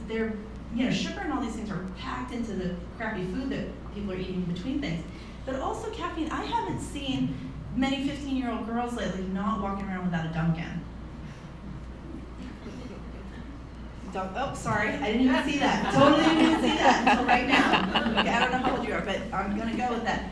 sugar and all these things are packed into the crappy food that people are eating between things. But also caffeine, I haven't seen many 15-year-old girls lately not walking around without a Dunkin'. Oh, sorry, I didn't even see that. Totally didn't even see that until right now. Okay, I don't know how old you are, but I'm gonna go with that.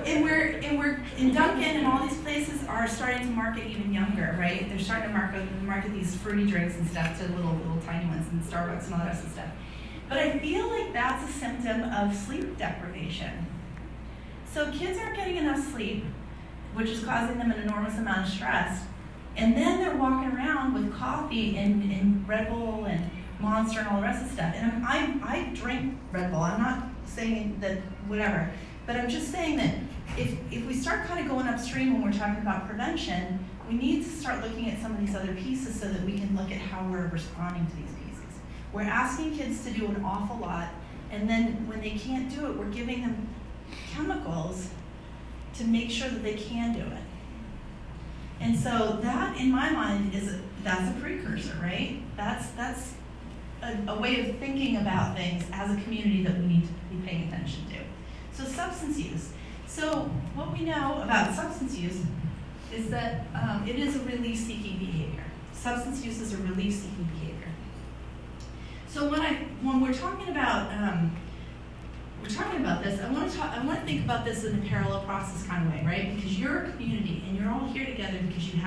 And we're in Dunkin' and all these places are starting to market even younger, right? They're starting to market these fruity drinks and stuff to little tiny ones, and Starbucks and all the rest of the stuff. But I feel like that's a symptom of sleep deprivation. So kids aren't getting enough sleep, which is causing them an enormous amount of stress. And then they're walking around with coffee and Red Bull and Monster and all the rest of the stuff. And I drink Red Bull. I'm not saying that whatever. But I'm just saying that if we start kind of going upstream when we're talking about prevention, we need to start looking at some of these other pieces so that we can look at how we're responding to these pieces. We're asking kids to do an awful lot, and then when they can't do it, we're giving them chemicals to make sure that they can do it. And so that, in my mind, that's a precursor, right? That's a way of thinking about things as a community that we need to be paying attention to. So substance use. So what we know about substance use is that it is a relief-seeking behavior. Substance use is a relief-seeking behavior. So when we're talking about this, I want to think about this in a parallel process kind of way, right? Because you're a community and you're all here together because you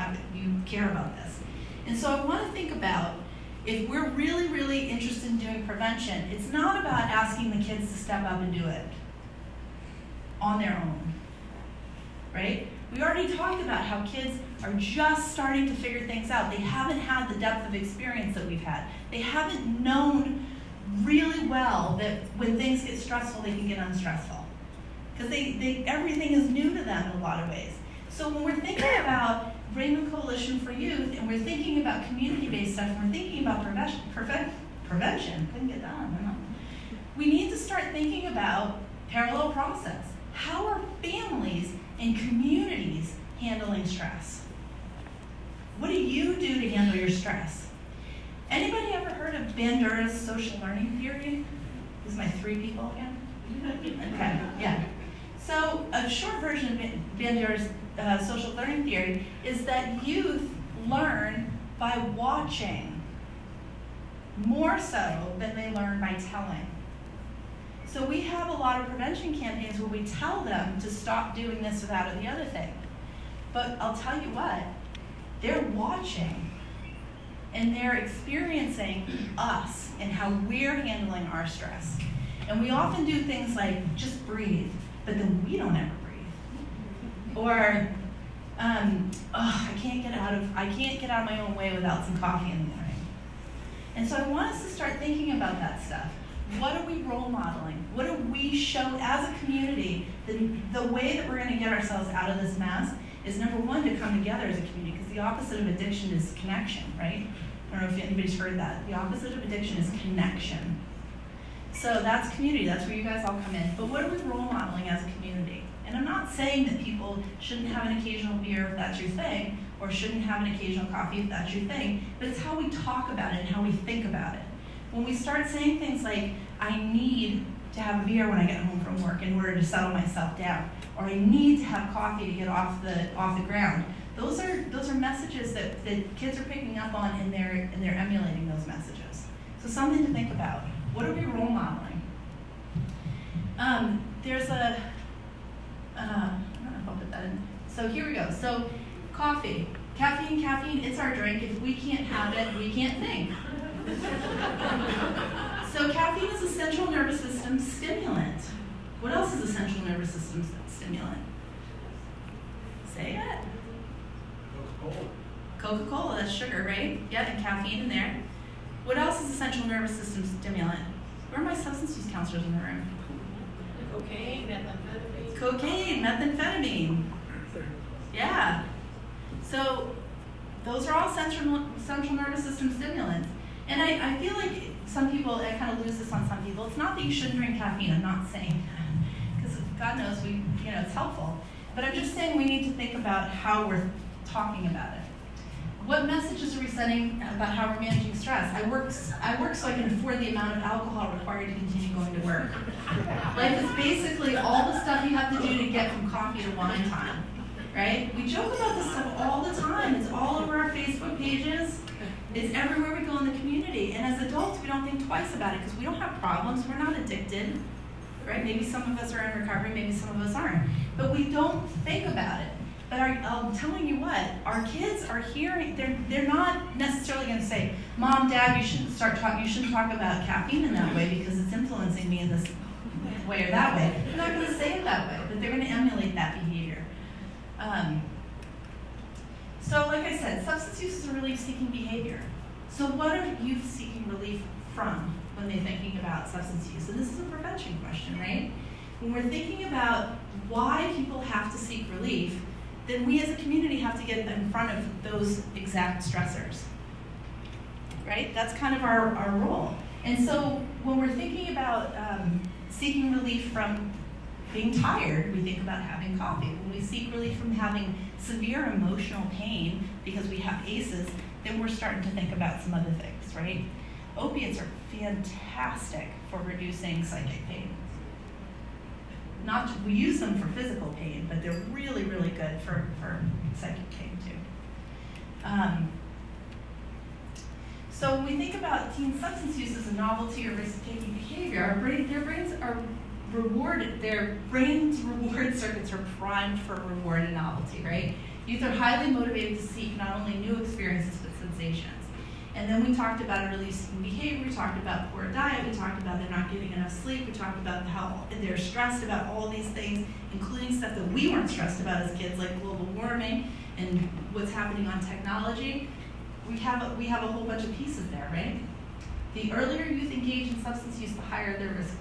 care about this. And so I want to think about, if we're really, really interested in doing prevention, it's not about asking the kids to step up and do it on their own, right? We already talked about how kids are just starting to figure things out. They haven't had the depth of experience that we've had. They haven't known really well that when things get stressful, they can get unstressful. Because everything is new to them in a lot of ways. So when we're thinking about Raymond Coalition for Youth, and we're thinking about community-based stuff, and we're thinking about prevention, couldn't get that on, we need to start thinking about parallel process. How are families and communities handling stress? What do you do to handle your stress? Anybody ever heard of Bandura's social learning theory? This is my 3 people again? Okay, yeah. So a short version of Bandura's social learning theory is that youth learn by watching more so than they learn by telling. So we have a lot of prevention campaigns where we tell them to stop doing this or that or the other thing. But I'll tell you what, they're watching and they're experiencing us and how we're handling our stress. And we often do things like just breathe, but then we don't ever breathe. Or I can't get out of my own way without some coffee in the morning. And so I want us to start thinking about that stuff. What are we role modeling? What do we show as a community? The way that we're going to get ourselves out of this mess is, number one, to come together as a community, because the opposite of addiction is connection, right? I don't know if anybody's heard that. The opposite of addiction is connection. So that's community. That's where you guys all come in. But what are we role modeling as a community? And I'm not saying that people shouldn't have an occasional beer if that's your thing, or shouldn't have an occasional coffee if that's your thing, but it's how we talk about it and how we think about it. When we start saying things like, I need to have a beer when I get home from work in order to settle myself down, or I need to have coffee to get off the ground, those are messages that kids are picking up on, and they're emulating those messages. So something to think about. What are we role modeling? There's a, I don't know if I'll put that in. So here we go. So coffee, caffeine, it's our drink. If we can't have it, we can't think. So caffeine is a central nervous system stimulant. What else is a central nervous system stimulant? Say it. Coca-Cola. Coca-Cola, that's sugar, right? Yeah, and caffeine in there. What else is a central nervous system stimulant? Where are my substance use counselors in the room? Cocaine, methamphetamine. Yeah. So those are all central nervous system stimulants. And I feel like some people, I kind of lose this on some people. It's not that you shouldn't drink caffeine. I'm not saying that, because God knows it's helpful. But I'm just saying we need to think about how we're talking about it. what messages are we sending about how we're managing stress? I work so I can afford the amount of alcohol required to continue going to work. Life is basically all the stuff you have to do to get from coffee to wine time, right? We joke about this stuff all the time. It's all over our Facebook pages. It's everywhere we go in the community. And as adults, we don't think twice about it because we don't have problems. We're not addicted, right? Maybe some of us are in recovery, maybe some of us aren't. But we don't think about it. But I'm telling you what, our kids are hearing, they're not necessarily going to say, Mom, Dad, you shouldn't talk about caffeine in that way because it's influencing me in this way or that way. They're not going to say it that way, but they're going to emulate that behavior. So like I said, substance use is a relief-seeking behavior. So what are youth seeking relief from when they're thinking about substance use? And this is a prevention question, right? When we're thinking about why people have to seek relief, then we as a community have to get in front of those exact stressors, right? That's kind of our role. And so when we're thinking about seeking relief from being tired, we think about having coffee. When we seek relief from having severe emotional pain because we have ACEs, then we're starting to think about some other things, right? Opiates are fantastic for reducing psychic pain. We use them for physical pain, but they're really, really good for psychic pain too. So when we think about teen substance use as a novelty or risk-taking behavior, their brains are rewarded, their brain's reward circuits are primed for reward and novelty, right? Youth are highly motivated to seek not only new experiences, but sensations. And then we talked about a relief-seeking behavior, we talked about poor diet, we talked about they're not getting enough sleep, we talked about how they're stressed about all these things, including stuff that we weren't stressed about as kids, like global warming and what's happening on technology. We have a whole bunch of pieces there, right? The earlier youth engage in substance use, the higher their risk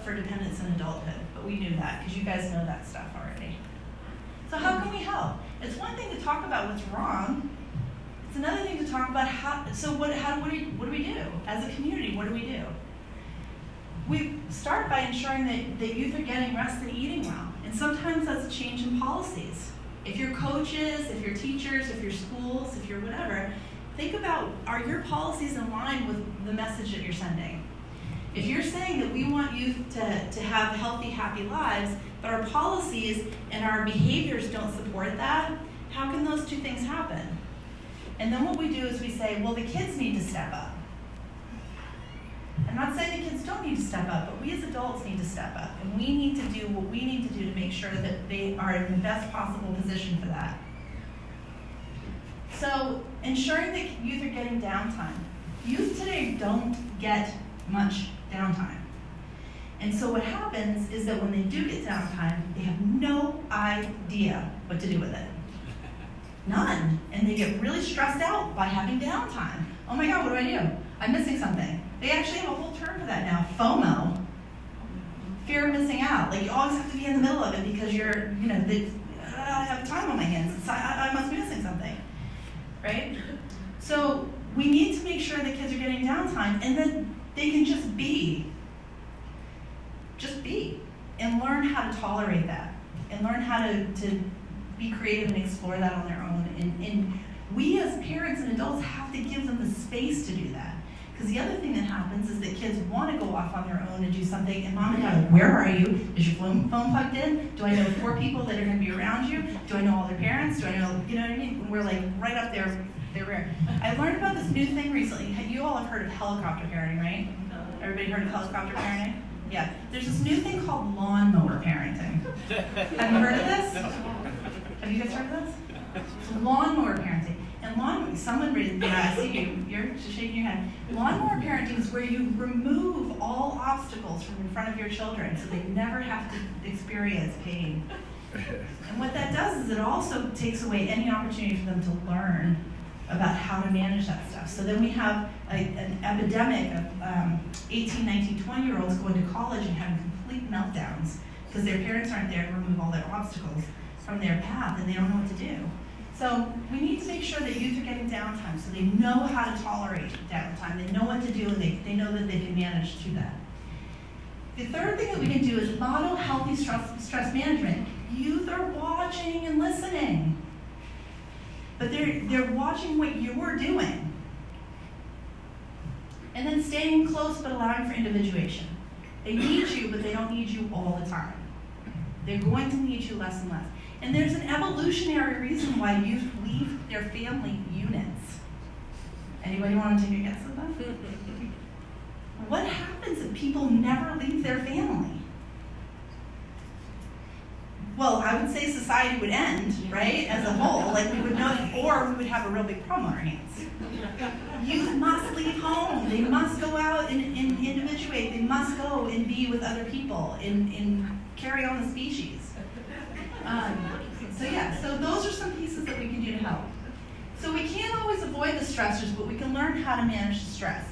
for dependence in adulthood. But we knew that, because you guys know that stuff already. So how can we help? It's one thing to talk about what's wrong. It's another thing to talk about what do we do? As a community, what do we do? We start by ensuring that youth are getting rest and eating well. And sometimes that's a change in policies. If you're coaches, if you're teachers, if you're schools, if you're whatever, think about, are your policies in line with the message that you're sending? If you're saying that we want youth to have healthy, happy lives, but our policies and our behaviors don't support that, how can those two things happen? And then what we do is we say, well, the kids need to step up. I'm not saying the kids don't need to step up, but we as adults need to step up. And we need to do what we need to do to make sure that they are in the best possible position for that. So ensuring that youth are getting downtime. Youth today don't get much downtime. And so what happens is that when they do get downtime, they have no idea what to do with it. None. And they get really stressed out by having downtime. Oh my God, what do I do? I'm missing something. They actually have a whole term for that now, FOMO. Fear of missing out. Like you always have to be in the middle of it because I have time on my hands. I must be missing something, right? So we need to make sure that kids are getting downtime and then they can just be, and learn how to tolerate that and learn how to be creative and explore that on their own. And we as parents and adults have to give them the space to do that. Because the other thing that happens is that kids want to go off on their own and do something, and mom and dad are like, where are you? Is your phone plugged in? Do I know 4 people that are going to be around you? Do I know all their parents? Do I know, you know what I mean? And we're like right up there. They're rare. I learned about this new thing recently. You all have heard of helicopter parenting, right? Everybody heard of helicopter parenting? Yeah. There's this new thing called lawnmower parenting. Have you heard of this? Have you guys heard of this? It's lawnmower parenting. And someone raised, yeah, I see you, you're just shaking your head. Lawnmower parenting is where you remove all obstacles from in front of your children so they never have to experience pain. And what that does is it also takes away any opportunity for them to learn about how to manage that stuff. So then we have an epidemic of 18, 19, 20-year-olds going to college and having complete meltdowns because their parents aren't there to remove all their obstacles from their path and they don't know what to do. So we need to make sure that youth are getting downtime so they know how to tolerate downtime. They know what to do and they know that they can manage through that. The third thing that we can do is model healthy stress management. Youth are watching and listening. but they're watching what you're doing. And then staying close but allowing for individuation. They need you, but they don't need you all the time. They're going to need you less and less. And there's an evolutionary reason why youth leave their family units. Anybody want to take a guess at that? What happens if people never leave their family? Well, I would say society would end, right, as a whole. Like we would know, or we would have a real big problem on our hands. Youth must leave home. They must go out and individuate. They must go and be with other people and carry on the species. So those are some pieces that we can do to help. So we can't always avoid the stressors, but we can learn how to manage the stress.